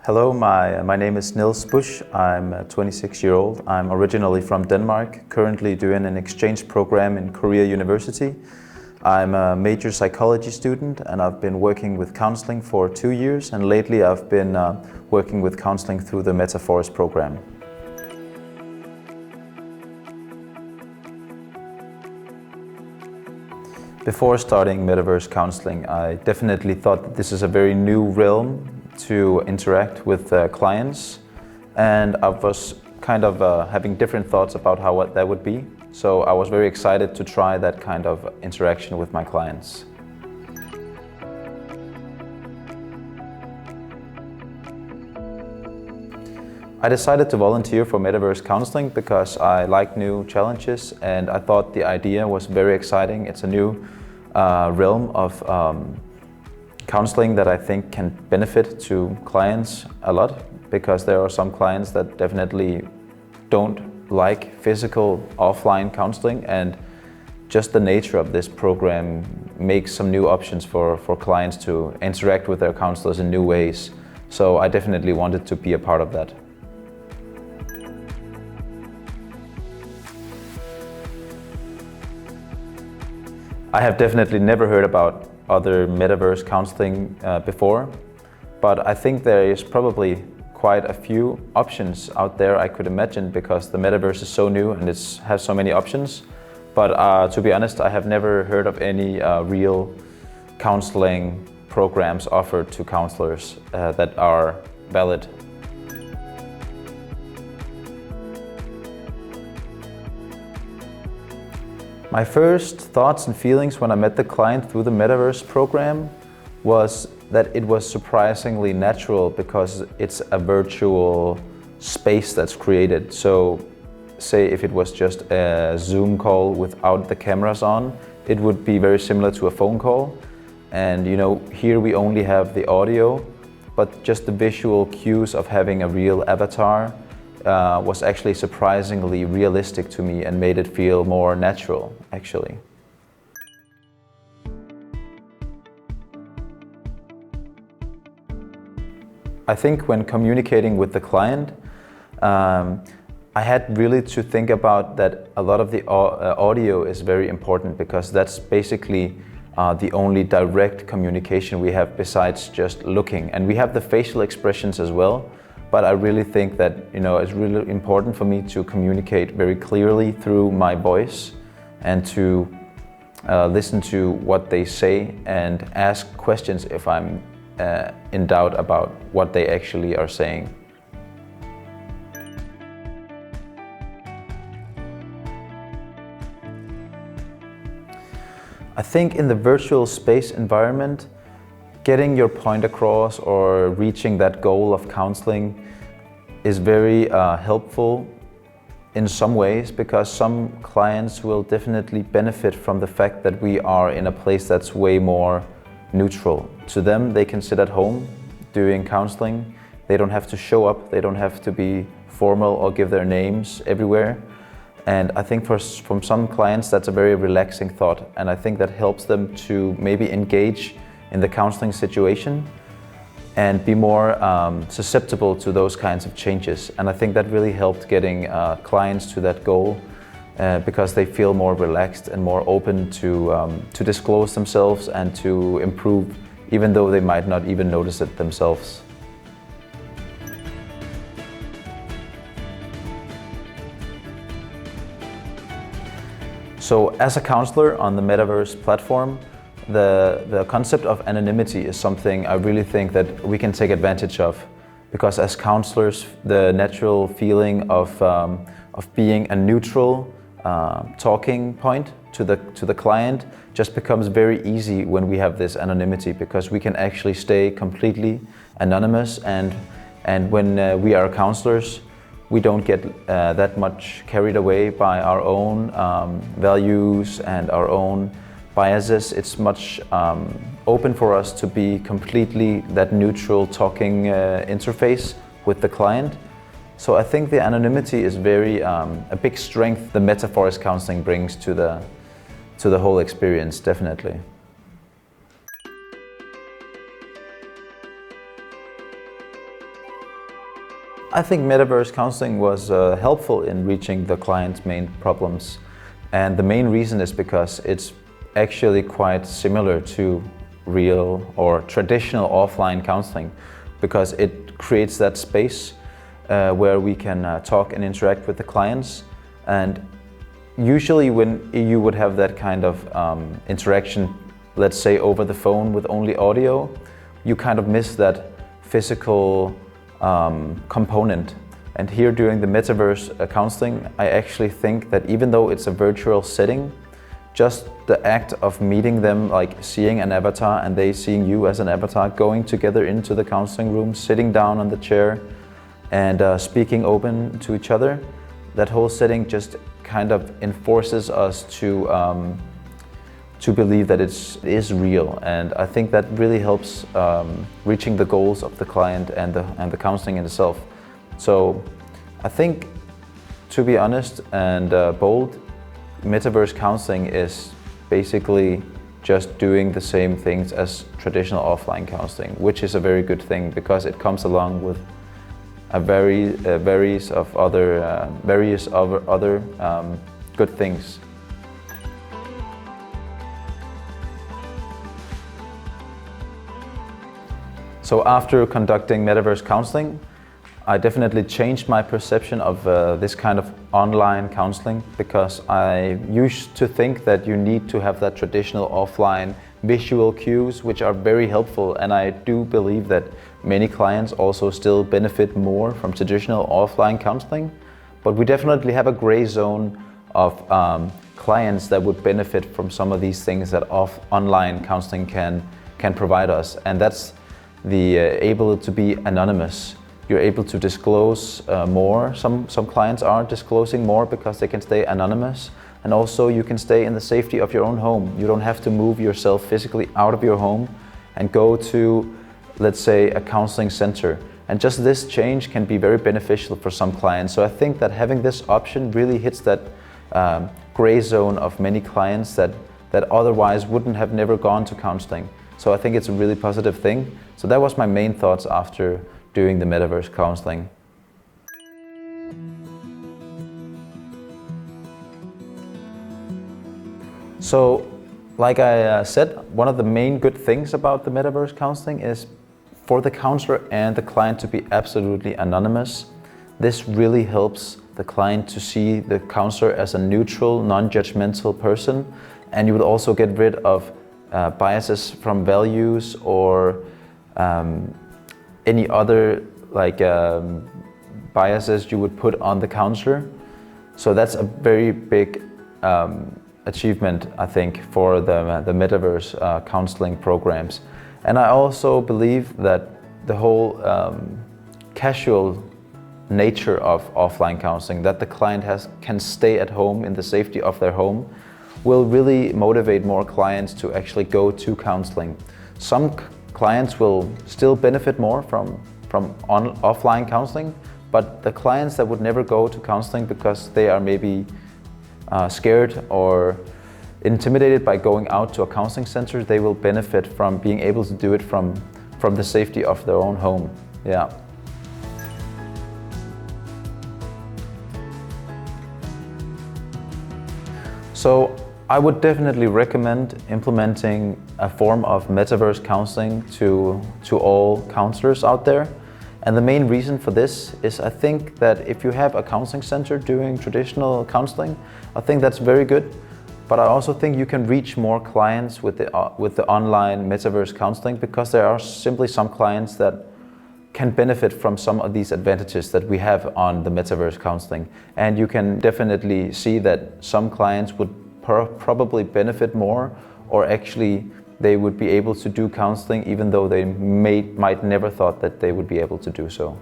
Hello, my name is Niels Busch. I'm a 26-year-old. I'm originally from Denmark, currently doing an exchange program in Korea University. I'm a major psychology student and I've been working with counseling for 2 years, and lately I've been working with counseling through the Metaforest program. Before starting metaverse counseling, I definitely thought that this is a very new realm to interact with clients, and I was kind of having different thoughts about how that would be. So I was very excited to try that kind of interaction with my clients. I decided to volunteer for metaverse counseling because I like new challenges and I thought the idea was very exciting. It's a new realm of counseling that I think can benefit to clients a lot, because there are some clients that definitely don't like physical offline counseling, and just the nature of this program makes some new options for clients to interact with their counselors in new ways. So I definitely wanted to be a part of that. I have definitely never heard about other metaverse counseling before, but I think there is probably quite a few options out there I could imagine, because the metaverse is so new and it has so many options. But to be honest, I have never heard of any real counseling programs offered to counselors that are valid. My first thoughts and feelings when I met the client through the Metaverse program was that it was surprisingly natural, because it's a virtual space that's created. So say if it was just a Zoom call without the cameras on, it would be very similar to a phone call. And here we only have the audio, but just the visual cues of having a real avatar was actually surprisingly realistic to me and made it feel more natural, actually. I think when communicating with the client, I had really to think about that a lot of the audio is very important, because that's basically the only direct communication we have besides just looking. And we have the facial expressions as well. But I really think that it's really important for me to communicate very clearly through my voice, and to listen to what they say and ask questions if I'm in doubt about what they actually are saying. I think in the virtual space environment, getting your point across or reaching that goal of counseling is very helpful in some ways, because some clients will definitely benefit from the fact that we are in a place that's way more neutral. To them, they can sit at home doing counseling. They don't have to show up, they don't have to be formal or give their names everywhere. And I think from some clients that's a very relaxing thought, and I think that helps them to maybe engage in the counseling situation and be more susceptible to those kinds of changes. And I think that really helped getting clients to that goal, because they feel more relaxed and more open to disclose themselves and to improve, even though they might not even notice it themselves. So as a counselor on the Metaverse platform, the concept of anonymity is something I really think that we can take advantage of, because as counselors, the natural feeling of being a neutral talking point to the client just becomes very easy when we have this anonymity, because we can actually stay completely anonymous, and when we are counselors, we don't get that much carried away by our own values and our own biases. It's much open for us to be completely that neutral talking interface with the client. So I think the anonymity is very a big strength the Metaforest counseling brings to the whole experience, definitely. I think metaverse counseling was helpful in reaching the client's main problems. And the main reason is because it's actually quite similar to real or traditional offline counseling, because it creates that space where we can talk and interact with the clients. And usually when you would have that kind of interaction, let's say over the phone with only audio, you kind of miss that physical component. And here during the metaverse counseling, I actually think that even though it's a virtual setting, just the act of meeting them, like seeing an avatar and they seeing you as an avatar, going together into the counseling room, sitting down on the chair and speaking open to each other, that whole setting just kind of enforces us to believe that it is real. And I think that really helps reaching the goals of the client and the counseling in itself. So I think, to be honest and bold, metaverse counseling is basically just doing the same things as traditional offline counseling, which is a very good thing because it comes along with various other good things. So after conducting metaverse counseling, I definitely changed my perception of this kind of online counseling, because I used to think that you need to have that traditional offline visual cues, which are very helpful, and I do believe that many clients also still benefit more from traditional offline counseling. But we definitely have a gray zone of clients that would benefit from some of these things that online counseling can provide us, and that's the able to be anonymous. You're able to disclose more. Some clients are disclosing more because they can stay anonymous, and also you can stay in the safety of your own home. You don't have to move yourself physically out of your home and go to, let's say, a counseling center. And just this change can be very beneficial for some clients. So I think that having this option really hits that gray zone of many clients that otherwise wouldn't have never gone to counseling. So I think it's a really positive thing. So that was my main thoughts after doing the metaverse counseling. So, like I said, one of the main good things about the metaverse counseling is for the counselor and the client to be absolutely anonymous. This really helps the client to see the counselor as a neutral, non-judgmental person, and you will also get rid of biases from values or any other biases you would put on the counselor. So that's a very big achievement, I think, for the metaverse counseling programs. And I also believe that the whole casual nature of offline counseling, that the client can stay at home in the safety of their home, will really motivate more clients to actually go to counseling. Some clients will still benefit more from offline counseling, but the clients that would never go to counseling because they are maybe scared or intimidated by going out to a counseling center, they will benefit from being able to do it from the safety of their own home. Yeah. So I would definitely recommend implementing a form of metaverse counseling to all counselors out there. And the main reason for this is, I think that if you have a counseling center doing traditional counseling, I think that's very good. But I also think you can reach more clients with the online metaverse counseling, because there are simply some clients that can benefit from some of these advantages that we have on the metaverse counseling. And you can definitely see that some clients would probably benefit more, or actually they would be able to do counseling even though they might never thought that they would be able to do so.